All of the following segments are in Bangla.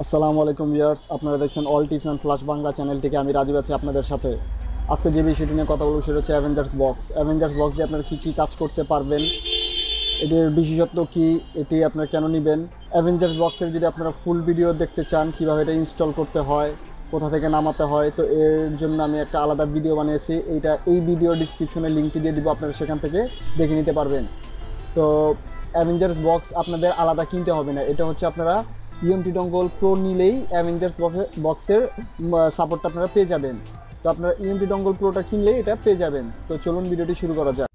আসসালামু আলাইকুম ভিউয়ার্স, আপনারা দেখছেন all tips and flash Bangla চ্যানেলটিকে। আমি রাজীব আছি আপনাদের সাথে। আজকে যে বিষয়টি নিয়ে কথা বলবো সেটা হচ্ছে অ্যাভেঞ্জার্স বক্স দিয়ে আপনারা কী কী কাজ করতে পারবেন, এটির বিশেষত্ব কী, এটি আপনারা কেন নেবেন। অ্যাভেঞ্জার্স বক্সের যদি আপনারা ফুল ভিডিও দেখতে চান কীভাবে এটা ইনস্টল করতে হয়, কোথা থেকে নামাতে হয়, তো এর জন্য আমি একটা আলাদা ভিডিও বানিয়েছি। এই ভিডিও ডিসক্রিপশনে লিঙ্কটি দিয়ে দিব, আপনারা সেখান থেকে দেখে নিতে পারবেন। তো অ্যাভেঞ্জার্স বক্স আপনাদের আলাদা কিনতে হবে না, এটা হচ্ছে আপনারা ইএমটি ডঙ্গল প্রো নিলেই অ্যাভেঞ্জার্স বক্সের সাপোর্টটা আপনারা পেয়ে যাবেন। তো আপনারা ইএমটি ডঙ্গল প্রোটা কিনলেই এটা পেয়ে যাবেন। তো চলুন ভিডিওটি শুরু করা যাক।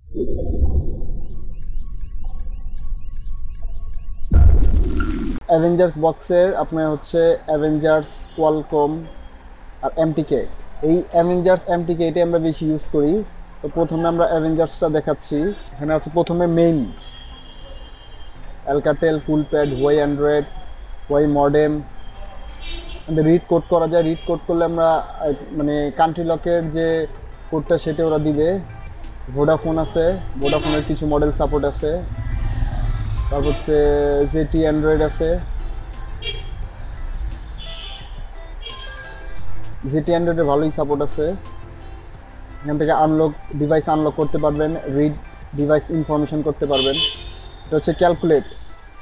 অ্যাভেঞ্জার্স বক্সের আপনার হচ্ছে অ্যাভেঞ্জার্স কোয়ালকম আর এমটিকে। এই অ্যাভেঞ্জার্স এমটিকে এটাই আমরা বেশি ইউজ করি। তো প্রথমে আমরা অ্যাভেঞ্জার্সটা দেখাচ্ছি। এখানে আছে প্রথমে main Alcatel, Coolpad, Y Android, Y modem. Read code করা যায়, রিড কোড করলে আমরা মানে কান্ট্রি লকের যে কোডটা সেটা ওরা দিবে। ভোডাফোন আছে, ভোডাফোনের কিছু মডেল সাপোর্ট আছে। তারপর হচ্ছে জেটি অ্যান্ড্রয়েড আছে, জেটি অ্যান্ড্রয়েডের ভালোই সাপোর্ট আছে। এখান থেকে ডিভাইস আনলক করতে পারবেন, রিড ডিভাইস ইনফরমেশন করতে পারবেন। এটা হচ্ছে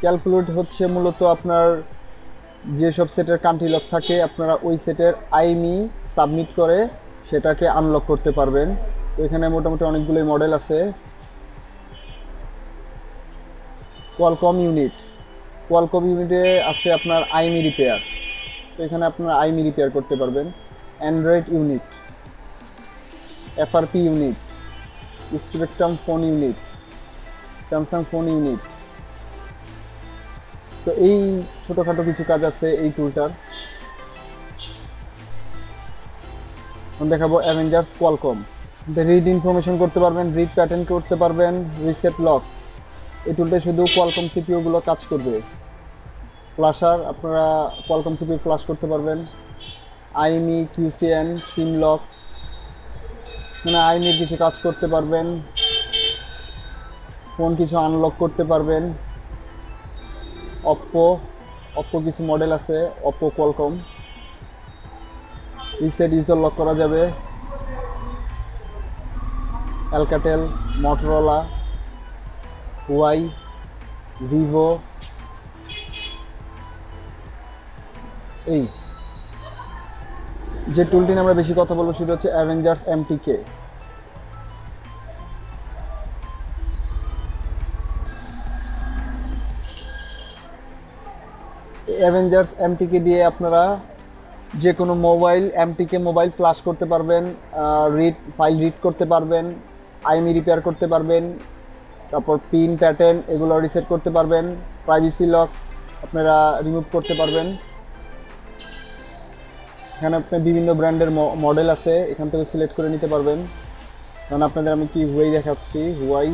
ক্যালকুলেট হচ্ছে মূলত আপনার যেসব সেটের কান্ট্রি লক থাকে আপনারা ওই সেটের আইএমই সাবমিট করে সেটাকে আনলক করতে পারবেন। তো এখানে মোটামুটি অনেকগুলোই মডেল আছে। কোয়ালকম ইউনিটে আছে আপনার আইএমই রিপেয়ার, তো এখানে আপনারা আইএমই রিপেয়ার করতে পারবেন। Android unit, FRP unit, spectrum phone unit, Samsung phone unit. তো এই ছোটোখাটো কিছু কাজ আছে এই টুলটার। দেখাবো অ্যাভেঞ্জার্স কোয়ালকম। রিড ইনফরমেশন করতে পারবেন, রিড প্যাটার্ন করতে পারবেন, রিসেট লক। এই টুলটায় শুধু কোয়ালকম সিপিইউগুলো কাজ করবে। ফ্ল্যাশার, আপনারা কোয়ালকম সিপিইউ ফ্ল্যাশ করতে পারবেন। আইএমই, কিউসিএন, সিম লক, মানে আইএমইর কিছু কাজ করতে পারবেন। ফোন কিছু আনলক করতে পারবেন। অপ্পো কিছু মডেল আছে, Oppo Qualcomm. Reset user lock করা যাবে। অ্যালকাটেল, মটোরোলা, ওয়াই, ভিভো। এই যে টুলটি নিয়ে আমরা বেশি কথা বলবো সেটা হচ্ছে অ্যাভেঞ্জার্স এমটিকে। অ্যাভেঞ্জার্স এমটিকে দিয়ে আপনারা যে কোনো এমটিকে মোবাইল ফ্ল্যাশ করতে পারবেন, ফাইল রিড করতে পারবেন, আইএমই রিপেয়ার করতে পারবেন, তারপর পিন প্যাটার্ন এগুলো রিসেট করতে পারবেন, প্রাইভেসি লক আপনারা রিমুভ করতে পারবেন। এখানে আপনি বিভিন্ন ব্র্যান্ডের মডেল আছে, এখান থেকে সিলেক্ট করে নিতে পারবেন। কারণ আপনাদের আমি কি হুয়াই দেখাচ্ছি, হুয়াই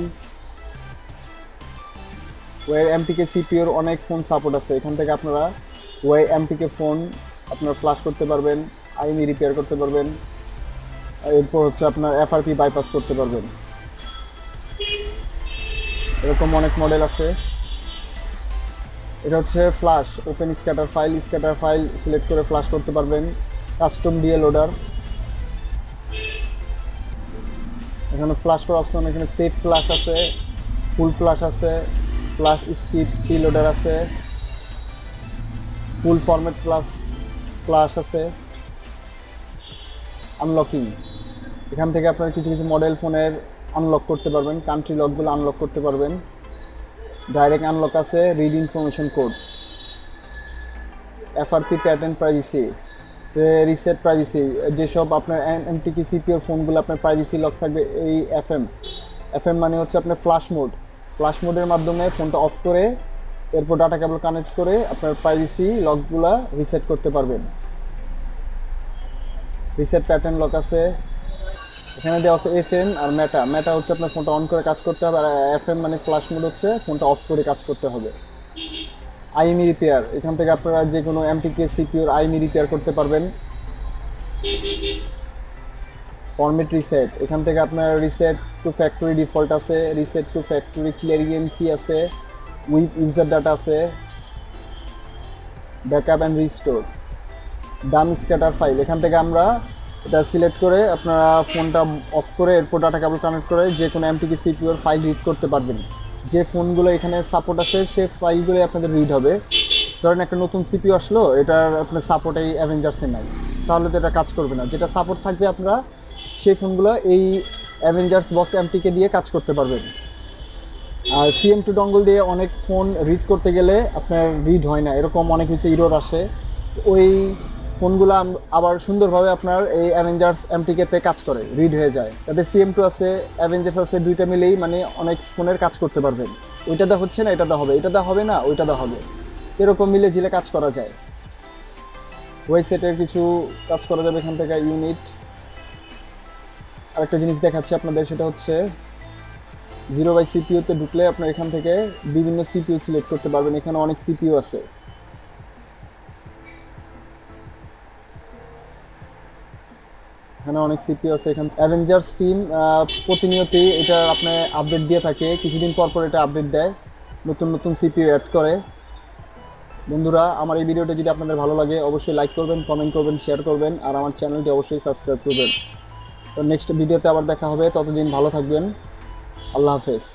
এমটিকে সিপিইউর অনেক ফোন সাপোর্ট আছে। এখান থেকে আপনারা ওয়াই এমটিকে ফোন আপনারা ফ্ল্যাশ করতে পারবেন, আইএমই রিপেয়ার করতে পারবেন। এরপর হচ্ছে আপনার এফআরপি বাইপাস করতে পারবেন। এরকম অনেক মডেল আছে। এটা হচ্ছে flash open scatter file select করে ফ্ল্যাশ করতে পারবেন। কাস্টম ডিএ লোডার, এখানে ফ্ল্যাশ করার অপশন, এখানে সেফ ফ্ল্যাশ আছে, ফুল ফ্ল্যাশ আছে, ফ্ল্যাশ স্কিপ লোডার আছে, ফুল ফরম্যাট ফ্ল্যাশ আছে। আনলকিং, এখান থেকে আপনার কিছু কিছু মডেল ফোনের আনলক করতে পারবেন, কান্ট্রি লকগুলো আনলক করতে পারবেন। ডাইরেক্ট আনলক আছে, read information code, FRP pattern, privacy, reset privacy. যেসব আপনার এমটিকে সিপিইউর ফোনগুলো আপনার প্রাইভেসি লক থাকবে এই এফএম মানে হচ্ছে আপনার ফ্ল্যাশ মোডের মাধ্যমে ফোনটা অফ করে এরপর ডাটা কেবল কানেক্ট করে আপনার প্রাইভেসি লকগুলা রিসেট করতে পারবেন। রিসেট প্যাটার্ন লক আছে। এখানে দেওয়া আছে এফএম আর মেটা হচ্ছে আপনার ফোনটা অন করে কাজ করতে হবে, আর এফএম মানে ফ্ল্যাশ মোড হচ্ছে ফোনটা অফ করে কাজ করতে হবে। আইএমই রিপেয়ার, এখান থেকে আপনারা যে কোনো এমটিকে সিপিইউর আইএমই রিপেয়ার করতে পারবেন। ফরম্যাট রিসেট, এখান থেকে আপনার রিসেট টু ফ্যাক্টরি ডিফল্ট আছে, reset two factory clear EMC আছে, উইথ ইউজার ডাটা আছে, backup and restore, Dam scatter file. এখান থেকে আমরা এটা সিলেক্ট করে আপনারা ফোনটা অফ করে এরপর ডাটা কেবল কানেক্ট করে যে কোনো এমটিকে সিপিউর ফাইল রিড করতে পারবেন। যে ফোনগুলো এখানে সাপোর্ট আছে সে ফাইলগুলোই আপনাদের রিড হবে। ধরেন একটা নতুন সিপিইউ আসলো, এটার আপনার সাপোর্ট এই অ্যাভেঞ্জার্সে নাই, তাহলে তো এটা কাজ করবে না। যেটা সাপোর্ট থাকবে আপনারা সেই ফোনগুলো এই অ্যাভেঞ্জার্স বক্স এমটিকে দিয়ে কাজ করতে পারবেন। আর CM2 ডঙ্গল দিয়ে অনেক ফোন রিড করতে গেলে আপনার রিড হয় না, এরকম অনেক কিছু ইরর আসে। ওই ফোনগুলো আবার সুন্দরভাবে আপনার এই অ্যাভেঞ্জার্স এমটিকেতে কাজ করে, রিড হয়ে যায়। তাতে CM2 আছে, অ্যাভেঞ্জার্স আছে, দুইটা মিলেই মানে অনেক ফোনের কাজ করতে পারবেন। ওইটাতে হচ্ছে না এটাতে হবে, এটাতে হবে না ওইটাতে হবে, এরকম মিলে ঝিলে কাজ করা যায়। ওয়েবসাইটের কিছু কাজ করা যাবে এখান থেকে। ইউনিট, আরেকটা জিনিস দেখাচ্ছি আপনাদের, সেটা হচ্ছে 0 বাই সিপিইউতে ঢুকলে আপনার এখান থেকে বিভিন্ন সিপিইউ সিলেক্ট করতে পারবেন। এখানে অনেক সিপিইউ আছে, এখানে অনেক সিপিইউ আছে। এখানে অ্যাভেঞ্জার্স টিম প্রতিনিয়তই এটা আপনি আপডেট দিয়ে থাকে, কিছুদিন পর পর এটা আপডেট দেয়, নতুন নতুন সিপিইউ অ্যাড করে। বন্ধুরা, আমার এই ভিডিওটা যদি আপনাদের ভালো লাগে অবশ্যই লাইক করবেন, কমেন্ট করবেন, শেয়ার করবেন, আর আমার চ্যানেলটি অবশ্যই সাবস্ক্রাইব করবেন। তো নেক্সট ভিডিওতে আবার দেখা হবে, ততদিন ভালো থাকবেন। আল্লাহ হাফেজ।